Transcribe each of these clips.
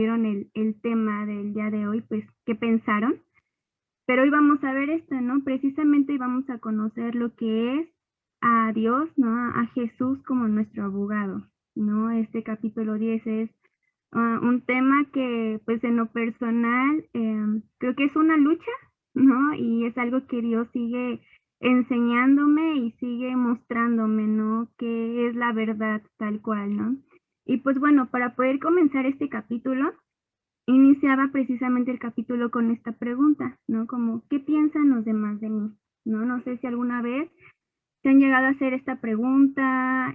el tema del día de hoy, pues, ¿qué pensaron? Pero hoy vamos a ver esto, ¿no? Precisamente vamos a conocer lo que es a Dios, ¿no? A Jesús como nuestro abogado, ¿no? Este capítulo 10 es un tema que, pues, en lo personal, creo que es una lucha, ¿no? Y es algo que Dios sigue enseñándome y sigue mostrándome, ¿no? Que es la verdad tal cual, ¿no? Y pues bueno, para poder comenzar este capítulo, iniciaba precisamente el capítulo con esta pregunta, ¿no? Como, ¿qué piensan los demás de mí? ¿No? No sé si alguna vez se han llegado a hacer esta pregunta,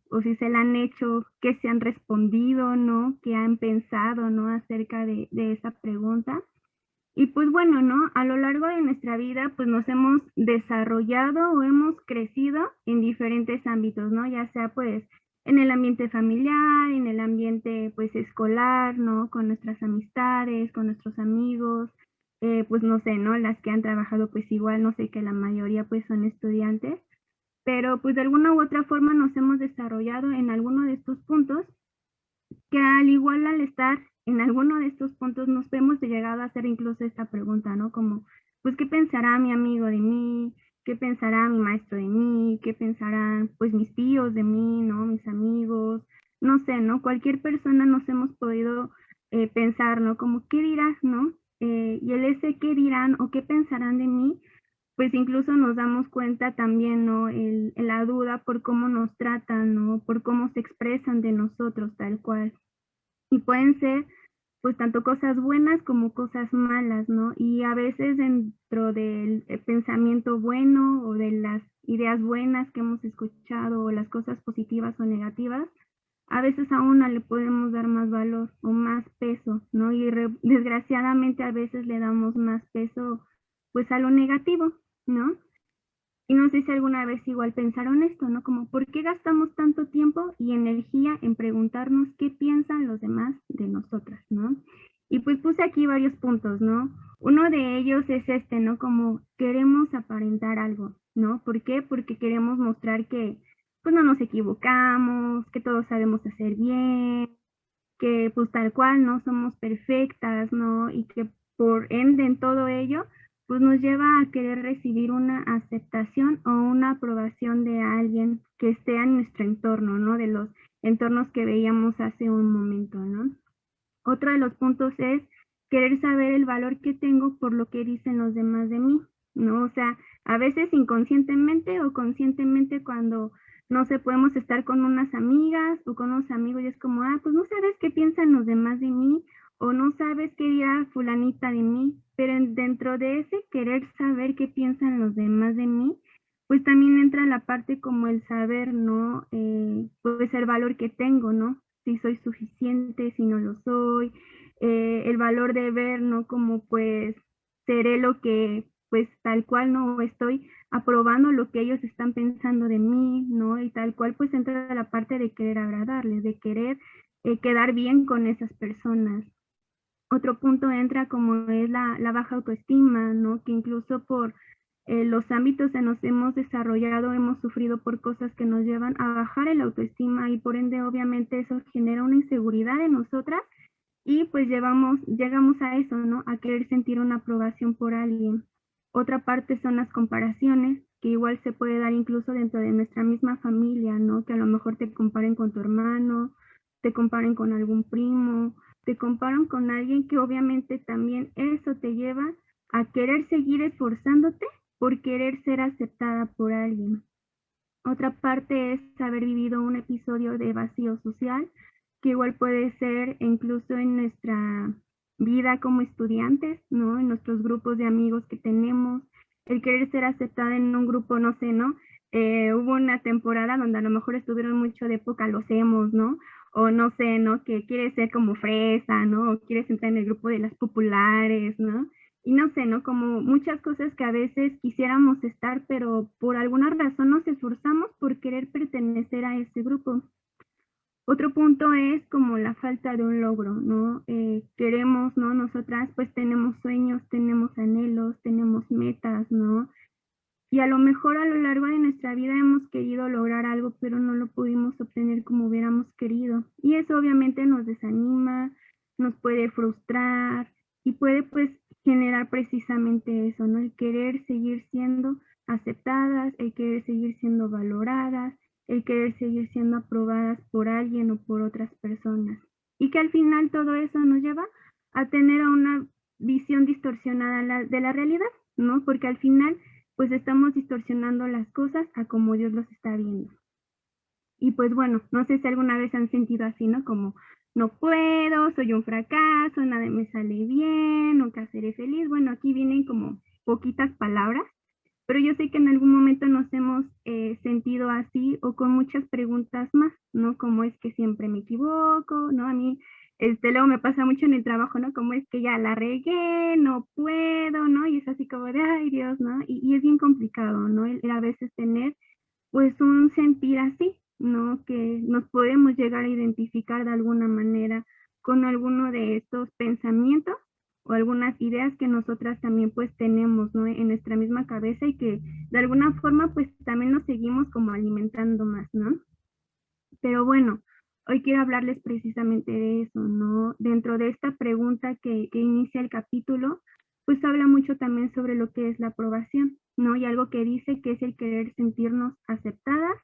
o si se la han hecho, qué se han respondido, ¿no? ¿Qué han pensado, ¿no? Acerca de esa pregunta. Y pues bueno, ¿no? A lo largo de nuestra vida, pues nos hemos desarrollado o hemos crecido en diferentes ámbitos, ¿no? Ya sea pues en el ambiente familiar, en el ambiente pues escolar, ¿no? Con nuestras amistades, con nuestros amigos, pues no sé, ¿no? Las que han trabajado pues igual, no sé, que la mayoría pues son estudiantes, pero pues de alguna u otra forma nos hemos desarrollado en alguno de estos puntos que al igual al estar en alguno de estos puntos nos hemos llegado a hacer incluso esta pregunta, ¿no? Como, pues, ¿qué pensará mi amigo de mí? ¿Qué pensará mi maestro de mí? ¿Qué pensarán, pues, mis tíos de mí, ¿no? Mis amigos, no sé, ¿no? Cualquier persona nos hemos podido pensar, ¿no? Como, ¿qué dirás, no? Y el ese qué dirán o qué pensarán de mí, pues incluso nos damos cuenta también, ¿no? La duda por cómo nos tratan, ¿no? Por cómo se expresan de nosotros tal cual. Y pueden ser, pues, tanto cosas buenas como cosas malas, ¿no? Y a veces dentro del pensamiento bueno o de las ideas buenas que hemos escuchado o las cosas positivas o negativas, a veces a una le podemos dar más valor o más peso, ¿no? Y desgraciadamente a veces le damos más peso, pues, a lo negativo, ¿no? Y no sé si alguna vez igual pensaron esto, ¿no? Como, ¿por qué gastamos tanto tiempo y energía en preguntarnos qué piensan los demás de nosotras, ¿no? Y pues puse aquí varios puntos, ¿no? Uno de ellos es este, ¿no? Como queremos aparentar algo, ¿no? ¿Por qué? Porque queremos mostrar que pues no nos equivocamos, que todos sabemos hacer bien, que pues tal cual no somos perfectas, ¿no? Y que por ende en todo ello, pues nos lleva a querer recibir una aceptación o una aprobación de alguien que esté en nuestro entorno, ¿no? De los entornos que veíamos hace un momento, ¿no? Otro de los puntos es querer saber el valor que tengo por lo que dicen los demás de mí, ¿no? O sea, a veces inconscientemente o conscientemente cuando, no sé, podemos estar con unas amigas o con unos amigos y es como, pues no sabes qué piensan los demás de mí o no sabes qué dirá fulanita de mí, pero dentro de ese querer saber qué piensan los demás de mí, pues también entra la parte como el saber, ¿no? Pues el valor que tengo, ¿no? Si soy suficiente, si no lo soy, el valor de ver, ¿no? Como pues seré lo que pues tal cual no estoy aprobando lo que ellos están pensando de mí, ¿no? Y tal cual pues entra la parte de querer agradarles, de querer quedar bien con esas personas. Otro punto entra como es la baja autoestima, ¿no? Que incluso por los ámbitos que nos hemos desarrollado, hemos sufrido por cosas que nos llevan a bajar el autoestima y por ende obviamente eso genera una inseguridad en nosotras y pues llegamos a eso, ¿no? A querer sentir una aprobación por alguien. Otra parte son las comparaciones, que igual se puede dar incluso dentro de nuestra misma familia, ¿no? Que a lo mejor te comparen con tu hermano, te comparen con algún primo, te comparan con alguien que obviamente también eso te lleva a querer seguir esforzándote por querer ser aceptada por alguien. Otra parte es haber vivido un episodio de vacío social, que igual puede ser incluso en nuestra vida como estudiantes, ¿no? En nuestros grupos de amigos que tenemos, el querer ser aceptada en un grupo, no sé, ¿no? Hubo una temporada donde a lo mejor estuvieron mucho de época los emos, ¿no? O no sé, ¿no? Que quieres ser como fresa, ¿no? O quieres entrar en el grupo de las populares, ¿no? Y no sé, ¿no? Como muchas cosas que a veces quisiéramos estar, pero por alguna razón nos esforzamos por querer pertenecer a ese grupo. Otro punto es como la falta de un logro, ¿no? Queremos, ¿no? Nosotras pues tenemos sueños, tenemos anhelos, tenemos metas, ¿no? Y a lo mejor a lo largo de nuestra vida hemos querido lograr algo, pero no lo pudimos obtener como hubiéramos querido. Y eso obviamente nos desanima, nos puede frustrar y puede pues generar precisamente eso, ¿no? El querer seguir siendo aceptadas, el querer seguir siendo valoradas, el querer seguir siendo aprobadas por alguien o por otras personas. Y que al final todo eso nos lleva a tener una visión distorsionada de la realidad, ¿no? Porque al final pues estamos distorsionando las cosas a como Dios los está viendo. Y pues bueno, no sé si alguna vez han sentido así, ¿no? Como no puedo, soy un fracaso, nada me sale bien, nunca seré feliz. Bueno, aquí vienen como poquitas palabras, pero yo sé que en algún momento nos hemos sentido así o con muchas preguntas más, ¿no? Como es que siempre me equivoco, ¿no? A mí, luego me pasa mucho en el trabajo, ¿no? Como es que ya la regué, no puedo, ¿no? Y es así como de, ay Dios, ¿no? Y es bien complicado, ¿no? El a veces tener pues un sentir así, ¿no? Que nos podemos llegar a identificar de alguna manera con alguno de estos pensamientos o algunas ideas que nosotras también pues tenemos, ¿no? En nuestra misma cabeza y que de alguna forma pues también nos seguimos como alimentando más, ¿no? Pero bueno, hoy quiero hablarles precisamente de eso, ¿no? Dentro de esta pregunta que inicia el capítulo, pues habla mucho también sobre lo que es la aprobación, ¿no? Y algo que dice que es el querer sentirnos aceptadas,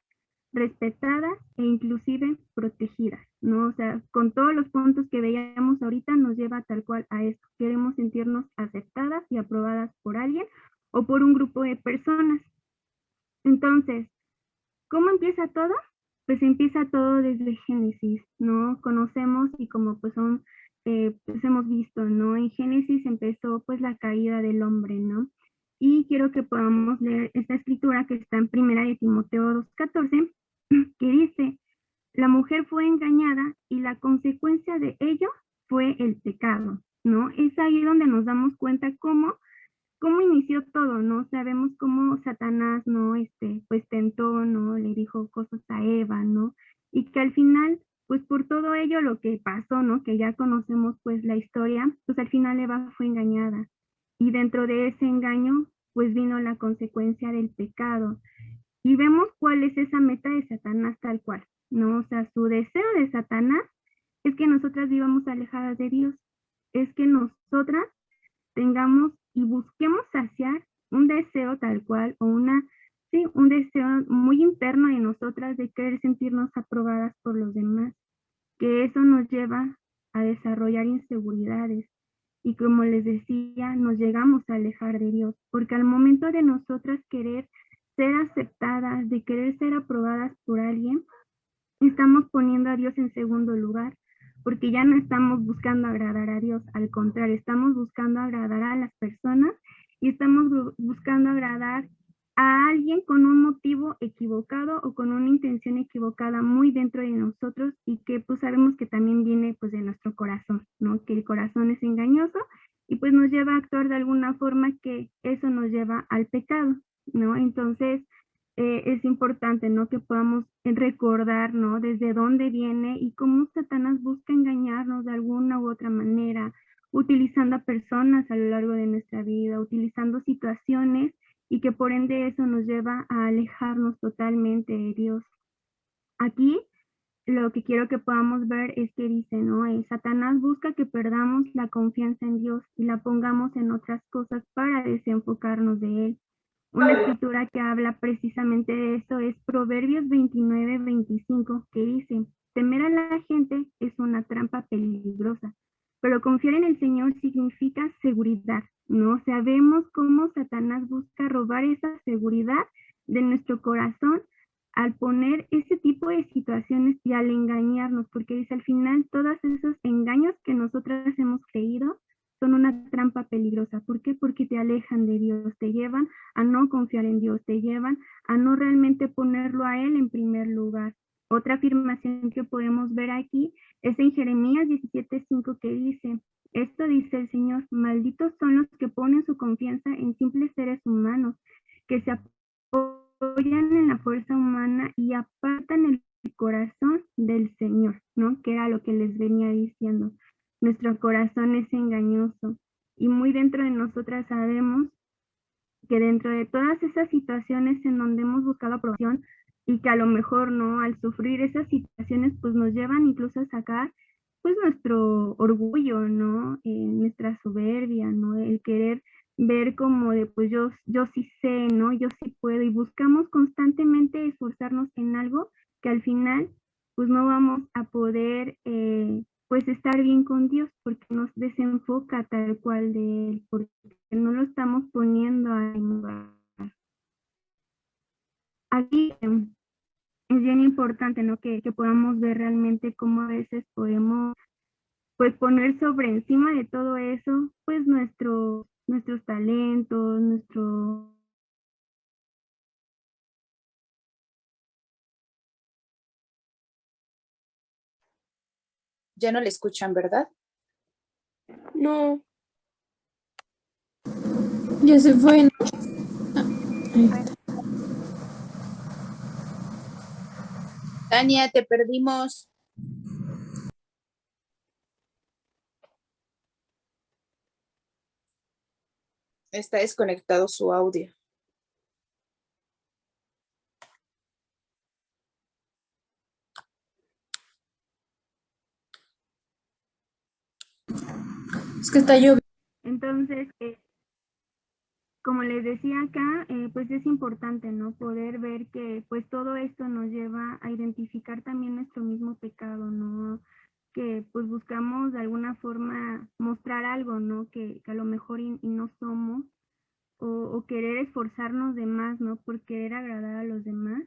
respetadas e inclusive protegidas, ¿no? O sea, con todos los puntos que veíamos ahorita nos lleva tal cual a esto. Queremos sentirnos aceptadas y aprobadas por alguien o por un grupo de personas. Entonces, ¿cómo empieza todo? Pues empieza todo desde Génesis, ¿no? Conocemos y como pues son, pues hemos visto, ¿no? En Génesis empezó pues la caída del hombre, ¿no? Y quiero que podamos leer esta escritura que está en Primera de Timoteo 2:14, que dice, la mujer fue engañada y la consecuencia de ello fue el pecado, ¿no? Es ahí donde nos damos cuenta cómo inició todo, ¿no? Sabemos cómo Satanás, ¿no? Pues tentó, ¿no? Le dijo cosas a Eva, ¿no? Y que al final, pues por todo ello lo que pasó, ¿no? Que ya conocemos pues la historia, pues al final Eva fue engañada. Y dentro de ese engaño, pues vino la consecuencia del pecado. Y vemos cuál es esa meta de Satanás tal cual, ¿no? O sea, su deseo de Satanás es que nosotras vivamos alejadas de Dios, es que nosotras tengamos y busquemos saciar un deseo tal cual o sí, un deseo muy interno de nosotras de querer sentirnos aprobadas por los demás, que eso nos lleva a desarrollar inseguridades y como les decía, nos llegamos a alejar de Dios, porque al momento de nosotras querer ser aceptadas, de querer ser aprobadas por alguien, estamos poniendo a Dios en segundo lugar, porque ya no estamos buscando agradar a Dios, al contrario, estamos buscando agradar a las personas y estamos buscando agradar a alguien con un motivo equivocado o con una intención equivocada muy dentro de nosotros y que pues sabemos que también viene pues de nuestro corazón, ¿no? Que el corazón es engañoso y pues nos lleva a actuar de alguna forma que eso nos lleva al pecado, ¿no? Entonces, es importante, ¿no? Que podamos recordar, ¿no? Desde dónde viene y cómo Satanás busca engañarnos de alguna u otra manera, utilizando a personas a lo largo de nuestra vida, utilizando situaciones y que por ende eso nos lleva a alejarnos totalmente de Dios. Aquí lo que quiero que podamos ver es que dice, ¿no? Satanás busca que perdamos la confianza en Dios y la pongamos en otras cosas para desenfocarnos de Él. Una escritura que habla precisamente de eso es Proverbios 29:25, que dice, temer a la gente es una trampa peligrosa, pero confiar en el Señor significa seguridad, ¿no? Sabemos cómo Satanás busca robar esa seguridad de nuestro corazón al poner ese tipo de situaciones y al engañarnos, porque dice al final todos esos engaños que nosotras hemos creído son una trampa peligrosa. ¿Por qué? Porque te alejan de Dios, te llevan a no confiar en Dios, te llevan a no realmente ponerlo a Él en primer lugar. Otra afirmación que podemos ver aquí es en Jeremías 17:5 que dice, esto dice el Señor, malditos son los que ponen su confianza en simples seres humanos, que se apoyan en la fuerza humana y apartan el corazón del Señor, ¿no? Que era lo que les venía diciendo. Nuestro corazón es engañoso y muy dentro de nosotras sabemos que dentro de todas esas situaciones en donde hemos buscado aprobación y que a lo mejor no, al sufrir esas situaciones pues nos llevan incluso a sacar pues nuestro orgullo, ¿no? Nuestra soberbia, ¿no? El querer ver como de, pues yo sí sé, ¿no? Yo sí puedo, y buscamos constantemente esforzarnos en algo que al final, pues no vamos a poder, pues estar bien con Dios, porque nos desenfoca tal cual de Él, porque no lo estamos poniendo a lugar. Aquí es bien importante, ¿no? Que podamos ver realmente cómo a veces podemos pues poner sobre encima de todo eso, pues nuestros talentos, nuestro... Ya no le escuchan, ¿verdad? No. Ya se fue. Tania, te perdimos. Está desconectado su audio. Es que está lloviendo. Entonces, como les decía acá, pues es importante, ¿no? Poder ver que pues todo esto nos lleva a identificar también nuestro mismo pecado, ¿no? Que pues buscamos de alguna forma mostrar algo, ¿no? Que a lo mejor y no somos, o querer esforzarnos de más, ¿no? Por querer agradar a los demás.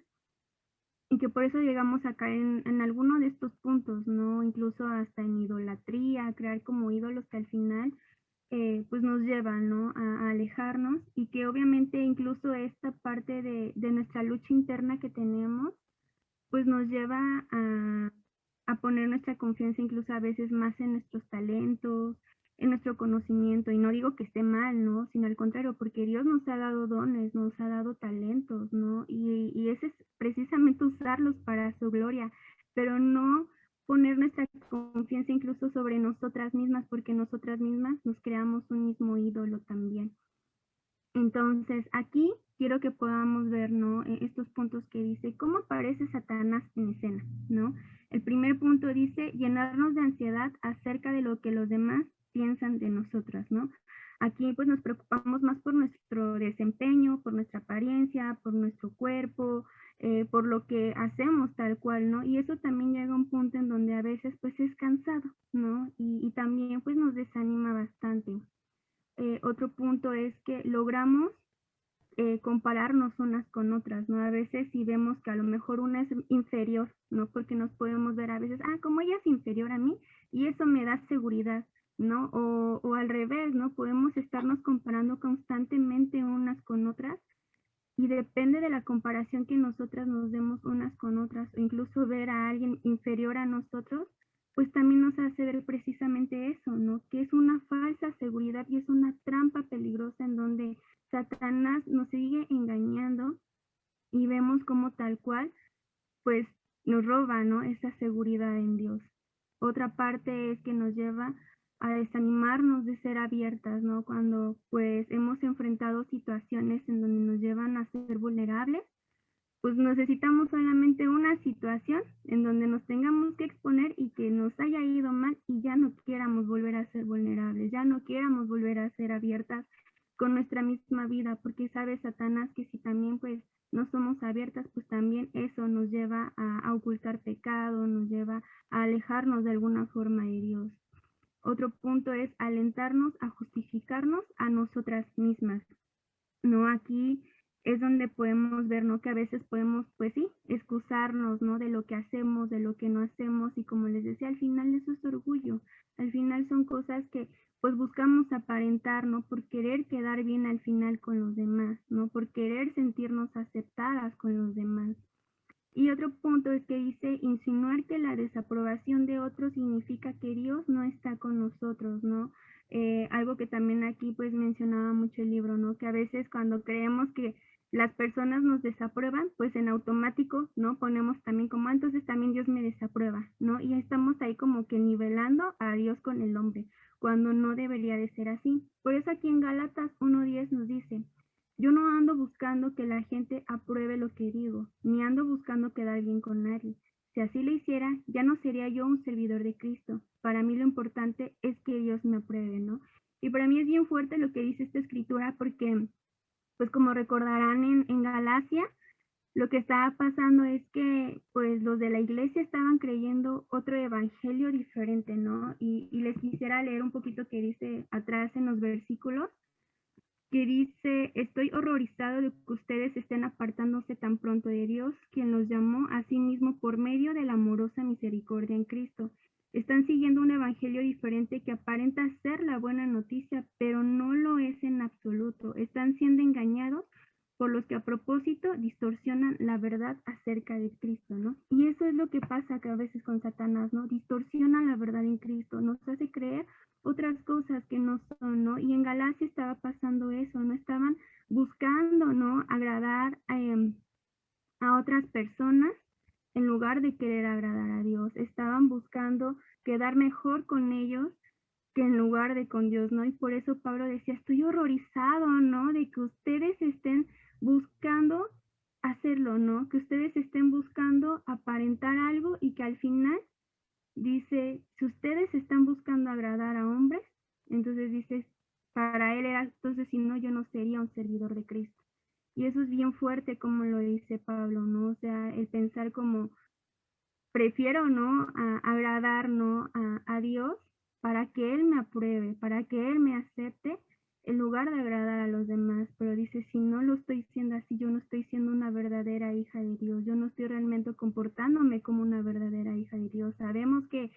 Y que por eso llegamos a caer en alguno de estos puntos, ¿no? Incluso hasta en idolatría, crear como ídolos que al final pues nos llevan, ¿no? A alejarnos, y que obviamente incluso esta parte de nuestra lucha interna que tenemos, pues nos lleva a poner nuestra confianza incluso a veces más en nuestros talentos, en nuestro conocimiento. Y no digo que esté mal, ¿no? Sino al contrario, porque Dios nos ha dado dones, nos ha dado talentos, ¿no? Y ese es precisamente usarlos para su gloria, pero no poner nuestra confianza incluso sobre nosotras mismas, porque nosotras mismas nos creamos un mismo ídolo también. Entonces, aquí quiero que podamos ver, ¿no? Estos puntos que dice, ¿cómo aparece Satanás en escena, ¿no? El primer punto dice, llenarnos de ansiedad acerca de lo que los demás piensan de nosotras, ¿no? Aquí pues nos preocupamos más por nuestro desempeño, por nuestra apariencia, por nuestro cuerpo, por lo que hacemos tal cual, ¿no? Y eso también llega a un punto en donde a veces pues es cansado, ¿no? Y también pues nos desanima bastante. Otro punto es que logramos compararnos unas con otras, ¿no? A veces si vemos que a lo mejor una es inferior, ¿no? Porque nos podemos ver a veces, como ella es inferior a mí, y eso me da seguridad, ¿no? O al revés, ¿no? Podemos estarnos comparando constantemente unas con otras, y depende de la comparación que nosotras nos demos unas con otras, o incluso ver a alguien inferior a nosotros, pues también nos hace ver precisamente eso, ¿no? Que es una falsa seguridad y es una trampa peligrosa en donde Satanás nos sigue engañando, y vemos como tal cual, pues nos roba, ¿no? Esa seguridad en Dios. Otra parte es que nos lleva a desanimarnos de ser abiertas, ¿no? Cuando pues hemos enfrentado situaciones en donde nos llevan a ser vulnerables, pues necesitamos solamente una situación en donde nos tengamos que exponer y que nos haya ido mal y ya no quieramos volver a ser vulnerables, ya no quieramos volver a ser abiertas con nuestra misma vida, porque sabe Satanás que si también pues no somos abiertas, pues también eso nos lleva a ocultar pecado, nos lleva a alejarnos de alguna forma de Dios. Otro punto es alentarnos a justificarnos a nosotras mismas, ¿no? Aquí es donde podemos ver, ¿no? Que a veces podemos, pues sí, excusarnos, ¿no? De lo que hacemos, de lo que no hacemos, y como les decía, al final eso es orgullo, al final son cosas que pues buscamos aparentar, ¿no? Por querer quedar bien al final con los demás, ¿no? Por querer sentirnos aceptadas con los demás. Y otro punto es que dice, insinuar que la desaprobación de otros significa que Dios no está con nosotros, ¿no? Algo que también aquí pues mencionaba mucho el libro, ¿no? Que a veces cuando creemos que las personas nos desaprueban, pues en automático, ¿no? Ponemos también como, entonces también Dios me desaprueba, ¿no? Y estamos ahí como que nivelando a Dios con el hombre, cuando no debería de ser así. Por eso aquí en Gálatas 1:10 nos dice, yo no ando buscando que la gente apruebe lo que digo, ni ando buscando quedar bien con nadie, Si así lo hiciera, ya no sería yo un servidor de Cristo. Para mí lo importante es que Dios me apruebe, ¿no? Y para mí es bien fuerte lo que dice esta escritura porque, pues como recordarán en Galacia, lo que estaba pasando es que pues los de la iglesia estaban creyendo otro evangelio diferente, ¿no? Y les quisiera leer un poquito que dice atrás en los versículos, que dice, estoy horrorizado de que ustedes estén apartándose tan pronto de Dios, quien los llamó a sí mismo por medio de la amorosa misericordia en Cristo. Están siguiendo un evangelio diferente que aparenta ser la buena noticia, pero no lo es en absoluto. Están siendo engañados por los que a propósito distorsionan la verdad acerca de Cristo, ¿no? Y eso es lo que pasa que a veces con Satanás, ¿no? Distorsiona la verdad en Cristo, nos hace creer otras cosas que no son, ¿no? Y en Galacia estaba pasando eso, ¿no? Estaban buscando, ¿no? Agradar a otras personas en lugar de querer agradar a Dios. Estaban buscando quedar mejor con ellos que en lugar de con Dios, ¿no? Y por eso Pablo decía, estoy horrorizado, ¿no? De que ustedes estén buscando hacerlo, ¿no? Que ustedes estén buscando aparentar algo y que al final dice, si ustedes están buscando agradar a hombres, entonces dice, para él era, entonces si no, yo no sería un servidor de Cristo. Y eso es bien fuerte como lo dice Pablo, ¿no? O sea, el pensar como, prefiero, ¿no? Agradar, ¿no? A Dios para que Él me apruebe, para que Él me acepte, en lugar de agradar a los demás. Pero dice, si no lo estoy siendo así, yo no estoy siendo una verdadera hija de Dios, yo no estoy realmente comportándome como una verdadera hija de Dios. Sabemos que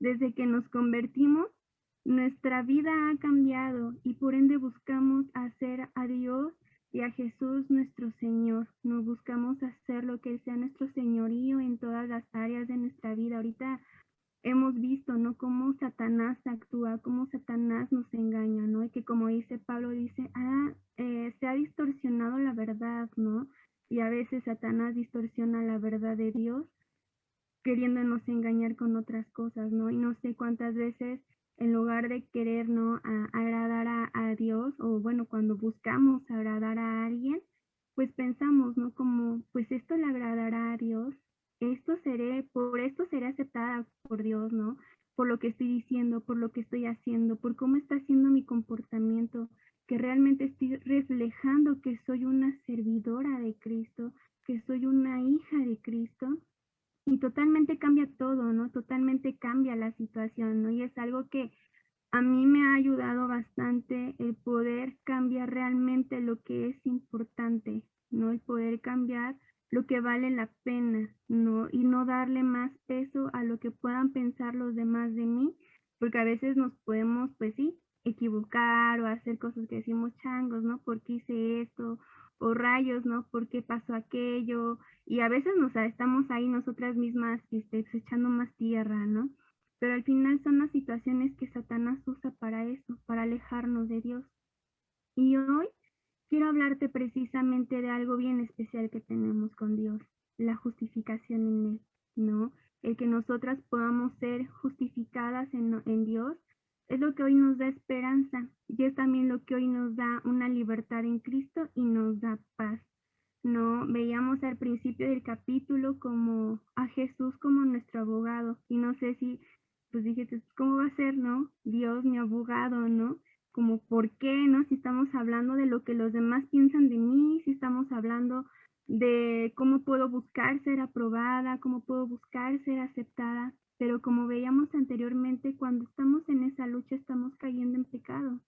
desde que nos convertimos, nuestra vida ha cambiado y por ende buscamos hacer a Dios y a Jesús nuestro Señor. Nos buscamos hacer lo que Él sea nuestro señorío en todas las áreas de nuestra vida. Ahorita hemos visto, ¿no? Cómo Satanás actúa, cómo Satanás nos engaña, ¿no? Y que como dice Pablo, dice, se ha distorsionado la verdad, ¿no? Y a veces Satanás distorsiona la verdad de Dios queriéndonos engañar con otras cosas, ¿no? Y no sé cuántas veces en lugar de querer, ¿no? Agradar a Dios, o bueno, cuando buscamos agradar a alguien, pues pensamos, ¿no? Como, pues esto le agradará a Dios, por esto seré aceptada por Dios, ¿no? Por lo que estoy diciendo, por lo que estoy haciendo, por cómo está siendo mi comportamiento, que realmente estoy reflejando que soy una servidora de Cristo, que soy una hija de Cristo. Y totalmente cambia todo, ¿no? Totalmente cambia la situación, ¿no? Y es algo que a mí me ha ayudado bastante el poder cambiar realmente lo que es importante, ¿no? El poder cambiar lo que vale la pena, ¿no? Y no darle más peso a lo que puedan pensar los demás de mí, porque a veces nos podemos, pues sí, equivocar o hacer cosas que decimos changos, ¿no? ¿Por qué hice esto? O rayos, ¿no? ¿Por qué pasó aquello? Y a veces estamos ahí nosotras mismas echando más tierra, ¿no? Pero al final son las situaciones que Satanás usa para eso, para alejarnos de Dios. Y hoy quiero hablarte precisamente de algo bien especial que tenemos con Dios, la justificación en Él, ¿no? El que nosotras podamos ser justificadas en Dios es lo que hoy nos da esperanza y es también lo que hoy nos da una libertad en Cristo y nos da paz. No, veíamos al principio del capítulo como a Jesús como nuestro abogado y no sé si, pues dije, pues, ¿cómo va a ser, no? Dios, mi abogado, ¿no? Como, ¿por qué, no? Si estamos hablando de lo que los demás piensan de mí, si estamos hablando de cómo puedo buscar ser aprobada, cómo puedo buscar ser aceptada, pero como veíamos anteriormente, cuando estamos en esa lucha estamos cayendo en pecado.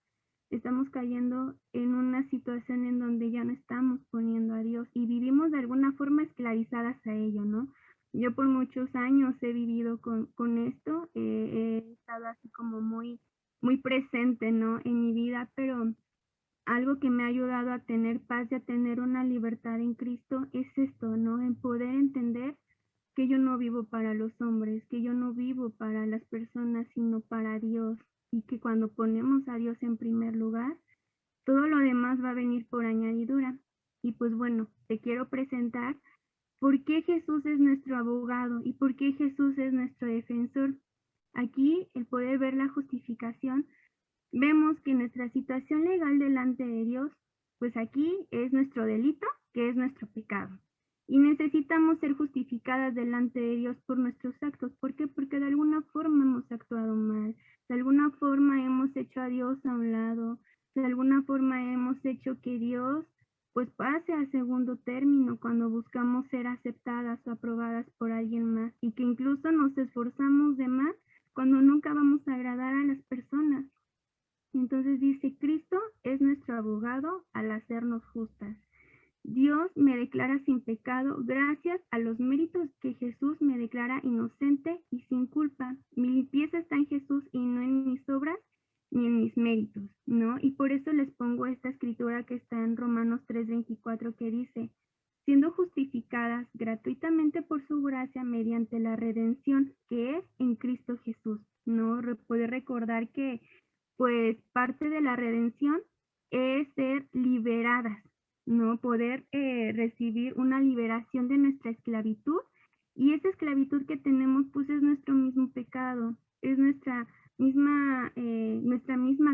Estamos cayendo en una situación en donde ya no estamos poniendo a Dios y vivimos de alguna forma esclavizadas a ello, ¿no? Yo por muchos años he vivido con esto, he estado así como muy presente, ¿no? En mi vida, pero algo que me ha ayudado a tener paz y a tener una libertad en Cristo es esto, ¿no? En poder entender que yo no vivo para los hombres, que yo no vivo para las personas, sino para Dios, y que cuando ponemos a Dios en primer lugar, todo lo demás va a venir por añadidura. Y pues bueno, te quiero presentar por qué Jesús es nuestro abogado y por qué Jesús es nuestro defensor. Aquí, el poder ver la justificación, vemos que nuestra situación legal delante de Dios, pues aquí es nuestro delito, que es nuestro pecado. Y necesitamos ser justificadas delante de Dios por nuestros actos. ¿Por qué? Porque de alguna forma hemos actuado mal, de alguna forma hemos hecho a Dios a un lado, de alguna forma hemos hecho que Dios pues pase a segundo término cuando buscamos ser aceptadas o aprobadas por alguien más, y que incluso nos esforzamos de más cuando nunca vamos a agradar a las personas. Entonces dice, Cristo es nuestro abogado al hacernos justas. Dios me declara sin pecado gracias a los méritos que Jesús me declara inocente y sin culpa. Mi limpieza está en Jesús y no en mis obras ni en mis méritos, ¿no? Y por eso les pongo esta escritura que está en Romanos 3:24 que dice, siendo justificadas gratuitamente por su gracia mediante la redención que es en Cristo Jesús, ¿no? Poder recordar que pues parte de la redención es ser liberadas, ¿no? Poder recibir una liberación de nuestra esclavitud, y esa esclavitud que tenemos pues es nuestro mismo pecado, es nuestra misma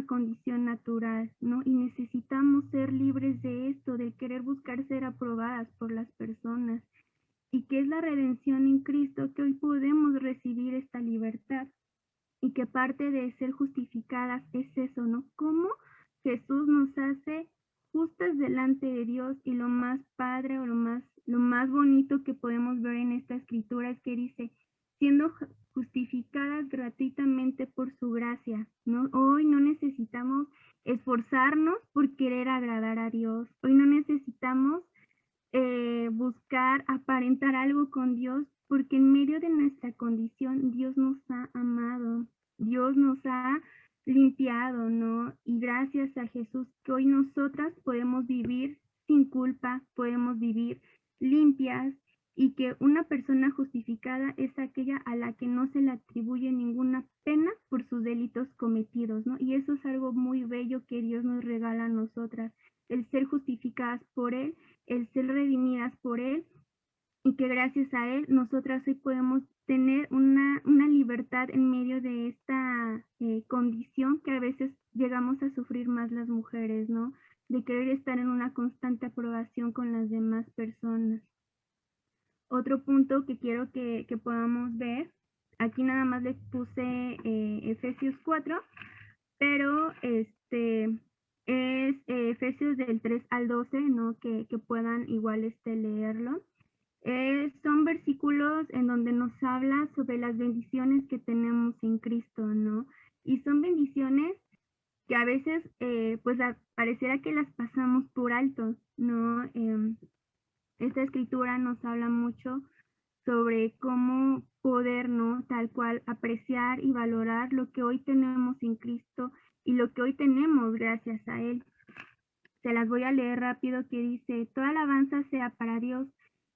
condición natural, ¿no? Y necesitamos ser libres de esto, de querer buscar ser aprobadas por las personas, y que es la redención en Cristo que hoy podemos recibir esta libertad. Y que parte de ser justificadas es eso, ¿no? Cómo Jesús nos hace justas delante de Dios, y lo más padre o lo más bonito que podemos ver en esta escritura es que dice, siendo justificadas gratuitamente por su gracia, ¿no? Hoy no necesitamos esforzarnos por querer agradar a Dios, hoy no necesitamos buscar aparentar algo con Dios, porque en medio de nuestra condición Dios nos ha amado, Dios nos ha limpiado, ¿no? Y gracias a Jesús que hoy nosotras podemos vivir sin culpa, podemos vivir limpias, y que una persona justificada es aquella a la que no se le atribuye ninguna pena por sus delitos cometidos, ¿no? Y eso es algo muy bello que Dios nos regala a nosotras, el ser justificadas por Él, el ser redimidas por Él, y que gracias a Él nosotras hoy podemos tener una libertad en medio de esta condición que a veces llegamos a sufrir más las mujeres, ¿no? De querer estar en una constante aprobación con las demás personas. Otro punto que quiero que podamos ver, aquí nada más les puse Efesios 4, pero es Efesios del 3 al 12, ¿no? Que puedan igual leerlo. Son versículos en donde nos habla sobre las bendiciones que tenemos en Cristo, ¿no? Y son bendiciones que a veces, pues pareciera que las pasamos por alto, ¿no? Esta escritura nos habla mucho sobre cómo poder, ¿no? Tal cual apreciar y valorar lo que hoy tenemos en Cristo y lo que hoy tenemos gracias a Él. Se las voy a leer rápido, que dice, toda alabanza sea para Dios,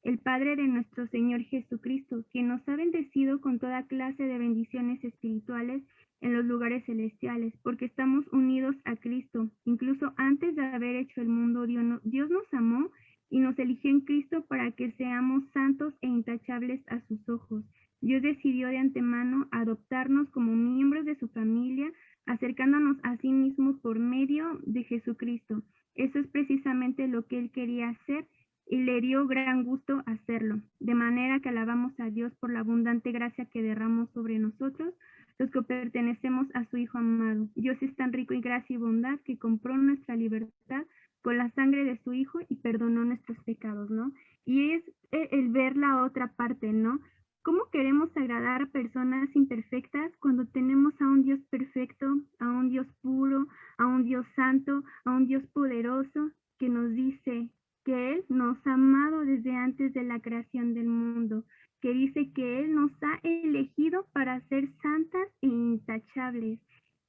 el Padre de nuestro Señor Jesucristo, quien nos ha bendecido con toda clase de bendiciones espirituales en los lugares celestiales, porque estamos unidos a Cristo. Incluso antes de haber hecho el mundo, Dios nos amó y nos eligió en Cristo para que seamos santos e intachables a sus ojos. Dios decidió de antemano adoptarnos como miembros de su familia, acercándonos a sí mismo por medio de Jesucristo. Eso es precisamente lo que Él quería hacer, y le dio gran gusto hacerlo, de manera que alabamos a Dios por la abundante gracia que derramó sobre nosotros, los que pertenecemos a su Hijo amado. Dios es tan rico en gracia y bondad que compró nuestra libertad con la sangre de su Hijo y perdonó nuestros pecados, ¿no? Y es el ver la otra parte, ¿no? ¿Cómo queremos agradar a personas imperfectas cuando tenemos a un Dios perfecto, a un Dios puro, a un Dios santo, a un Dios poderoso, que nos dice que Él nos ha amado desde antes de la creación del mundo, que dice que Él nos ha elegido para ser santas e intachables?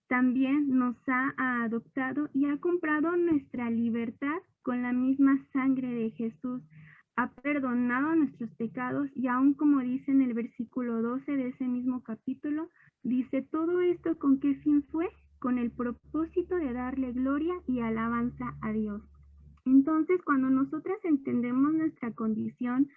También nos ha adoptado y ha comprado nuestra libertad con la misma sangre de Jesús. Ha perdonado nuestros pecados, y aún como dice en el versículo 12 de ese mismo capítulo, dice, todo esto ¿con qué fin fue? Con el propósito de darle gloria y alabanza a Dios. Entonces, cuando nosotras entendemos nuestra condición,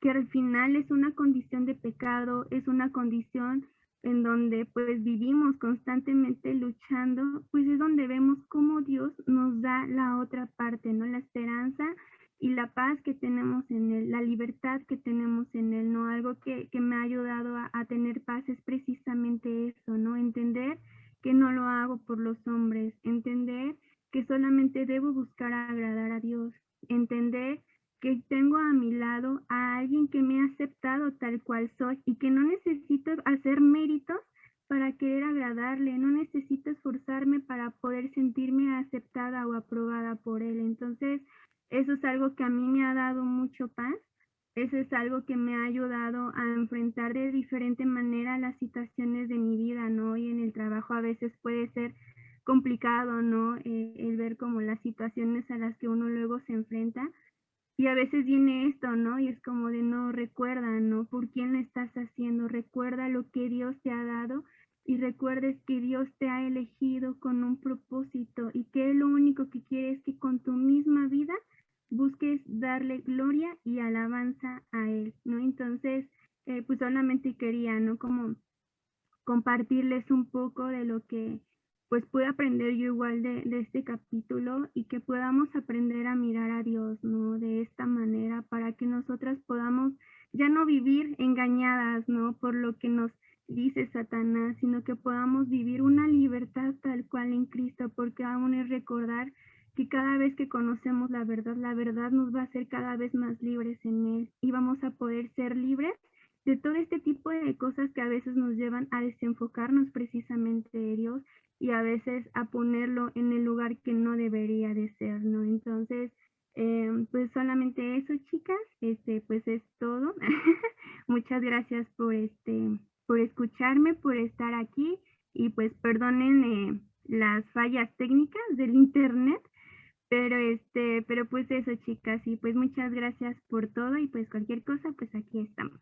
que al final es una condición de pecado, es una condición en donde pues vivimos constantemente luchando, pues es donde vemos cómo Dios nos da la otra parte, ¿no? La esperanza y la paz que tenemos en Él, la libertad tenemos en Él, ¿no? Algo que me ha ayudado a tener paz es precisamente eso, ¿no? Entender que no lo hago por los hombres, entender que solamente debo buscar agradar a Dios, entender que tengo a mi lado a alguien que me ha aceptado tal cual soy y que no necesito hacer méritos para querer agradarle, no necesito esforzarme para poder sentirme aceptada o aprobada por Él. Entonces, eso es algo que a mí me ha dado mucho paz, eso es algo que me ha ayudado a enfrentar de diferente manera las situaciones de mi vida, ¿no? Y en el trabajo a veces puede ser complicado, ¿no? El ver como las situaciones a las que uno luego se enfrenta. Y a veces viene esto, ¿no? Y es como de no, recuerda, ¿no? ¿Por quién lo estás haciendo? Recuerda lo que Dios te ha dado y recuerdes que Dios te ha elegido con un propósito y que Él lo único que quiere es que con tu misma vida busques darle gloria y alabanza a Él, ¿no? Entonces, pues solamente quería, ¿no? Como compartirles un poco de lo que pues pude aprender yo igual de este capítulo y que podamos aprender a mirar a Dios, ¿no? De esta manera para que nosotras podamos ya no vivir engañadas, ¿no? Por lo que nos dice Satanás, sino que podamos vivir una libertad tal cual en Cristo, porque aún es recordar que cada vez que conocemos la verdad nos va a hacer cada vez más libres en Él y vamos a poder ser libres de todo este tipo de cosas que a veces nos llevan a desenfocarnos precisamente de Dios y a veces a ponerlo en el lugar que no debería de ser, ¿no? Entonces, pues solamente eso, chicas, pues es todo. Muchas gracias por escucharme, por estar aquí y pues perdonen las fallas técnicas del internet, pero pues eso, chicas, y pues muchas gracias por todo y pues cualquier cosa, pues aquí estamos.